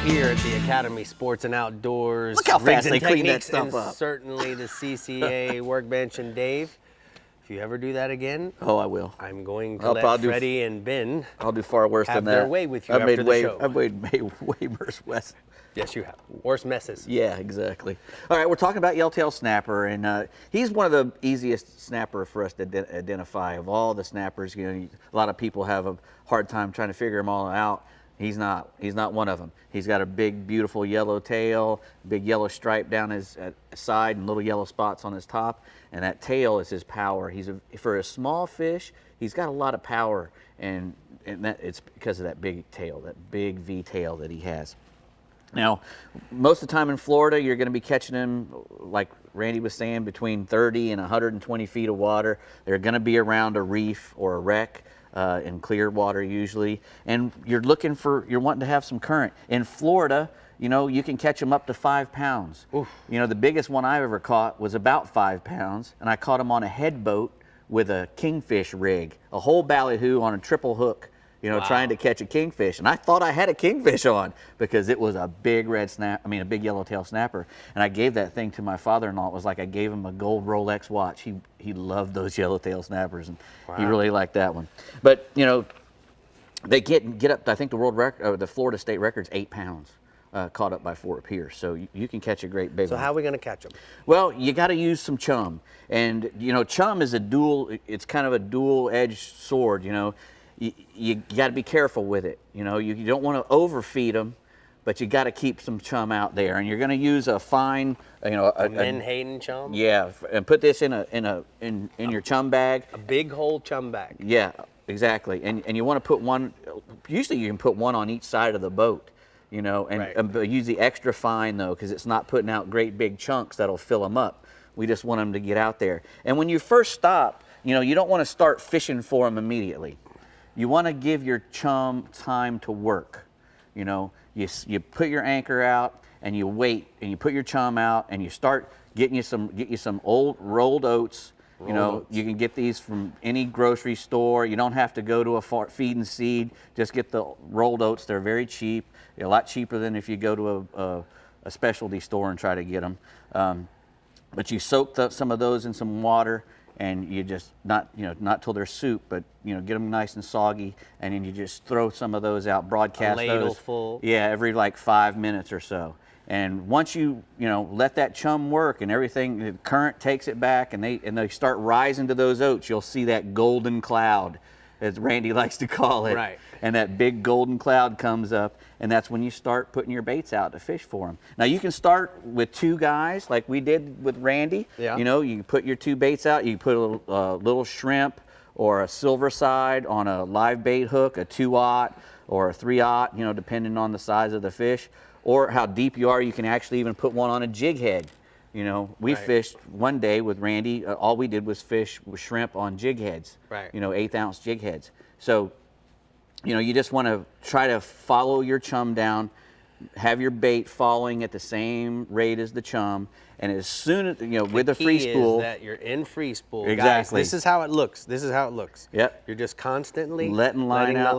here at the Academy Sports and Outdoors. Look how fast they clean that Techniques, stuff and up. certainly the CCA workbench. And Dave, if you ever do that again, Oh, I will. I'm going to I'll let probably Freddie and Ben I'll do far worse have than that. their way with you I've after made the way, show. I've made way worse. Yes, you have. Worse messes. Yeah, exactly. All right, we're talking about Yellowtail snapper, and he's one of the easiest snapper for us to identify. Of all the snappers, you know, a lot of people have a hard time trying to figure them all out. He's not one of them. He's got a big, beautiful yellow tail, big yellow stripe down his side, and little yellow spots on his top. And that tail is his power. For a small fish, he's got a lot of power, and it's because of that big tail, that big V tail that he has. Now, most of the time in Florida, you're going to be catching them, like Randy was saying, between 30 and 120 feet of water. They're going to be around a reef or a wreck in clear water usually. And you're wanting to have some current. In Florida, you know, you can catch them up to 5 pounds. Oof. You know, the biggest one I ever caught was about 5 pounds, and I caught him on a head boat with a kingfish rig, a whole ballyhoo on a triple hook. You know, wow. Trying to catch a kingfish. And I thought I had a kingfish on because it was a big a big yellowtail snapper. And I gave that thing to my father-in-law. It was like I gave him a gold Rolex watch. He loved those yellowtail snappers, and wow. He really liked that one. But, you know, they get up, I think the world record, the Florida state record's 8 pounds. Caught up by Fort Pierce, so you can catch a great big one. So how are we going to catch them? Well, you got to use some chum, and you know, chum is it's kind of a dual-edged sword. You know, you got to be careful with it. You know, you don't want to overfeed them, but you got to keep some chum out there, and you're going to use a fine, you know, a Menhaden chum. Yeah, and put this in your chum bag. A big whole chum bag. Yeah, exactly, and you want to put one. Usually, you can put one on each side of the boat. You know, and right. Use the extra fine though, because it's not putting out great big chunks that'll fill them up. We just want them to get out there. And when you first stop, you know, you don't want to start fishing for them immediately. You want to give your chum time to work. You know, you put your anchor out and you wait, and you put your chum out and you start get you some old rolled oats. You know, you can get these from any grocery store. You don't have to go to a feed and seed. Just get the rolled oats. They're very cheap. They're a lot cheaper than if you go to a specialty store and try to get them. But you soak some of those in some water, and you just not till they're soup, but you know, get them nice and soggy, and then you just throw some of those out, broadcast a ladle full. Yeah, every like 5 minutes or so. And once you let that chum work and everything, the current takes it back, and they start rising to those oats, you'll see that golden cloud, as Randy likes to call it. Right. And that big golden cloud comes up, and that's when you start putting your baits out to fish for them. Now you can start with 2 guys, like we did with Randy. Yeah. You know, you put your 2 baits out. You put a little shrimp or a silver side on a live bait hook, a 2-aught or a 3-aught, you know, depending on the size of the fish. Or how deep you are, you can actually even put one on a jig head. You know, we fished one day with Randy. All we did was fish with shrimp on jig heads. Right. You know, 1/8 ounce jig heads. So, you know, you just want to try to follow your chum down, have your bait following at the same rate as the chum, and as soon as with the free spool, is that you're in free spool. Exactly. Guys, this is how it looks. Yep. You're just constantly letting line out,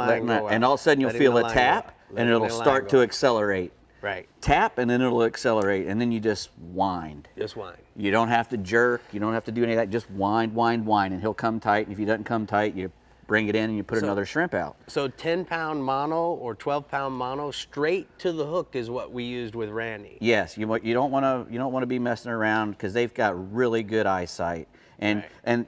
and all of a sudden you'll feel a tap, and it'll start to accelerate. Right. Tap, and then it'll accelerate, and then you just wind. Just wind. You don't have to jerk. You don't have to do any of that. Just wind, and he'll come tight. And if he doesn't come tight, you bring it in and you put another shrimp out. So 10-pound mono or 12-pound mono straight to the hook is what we used with Randy. Yes, you don't want to be messing around, because they've got really good eyesight, and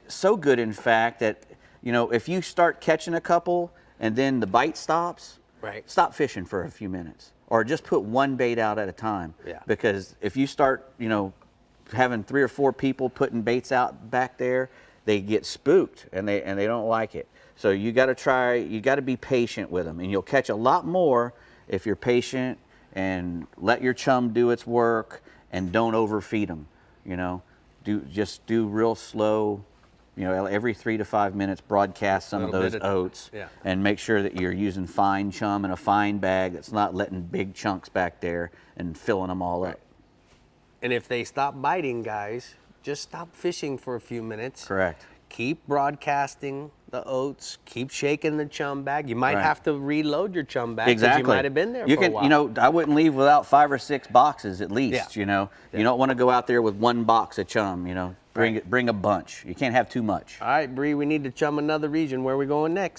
so good in fact that if you start catching a couple and then the bite stops, stop fishing for a few minutes. Or just put one bait out at a time. Yeah. Because if you start, having 3 or 4 people putting baits out back there, they get spooked and they don't like it. So you got to be patient with them, and you'll catch a lot more if you're patient and let your chum do its work and don't overfeed them. Just do real slow. Every 3 to 5 minutes, broadcast some of those oats, and make sure that you're using fine chum in a fine bag that's not letting big chunks back there and filling them all up. And if they stop biting, guys, just stop fishing for a few minutes. Correct. keep broadcasting the oats, keep shaking the chum bag. You might Right. have to reload your chum bag because Exactly. you might have been there You for a can, while. you know, I wouldn't leave without 5 or 6 boxes at least. Yeah. You know, Yeah. you don't want to go out there with 1 box of chum. You know, Right. bring a bunch. You can't have too much. All right, Brie, we need to chum another region. Where are we going next?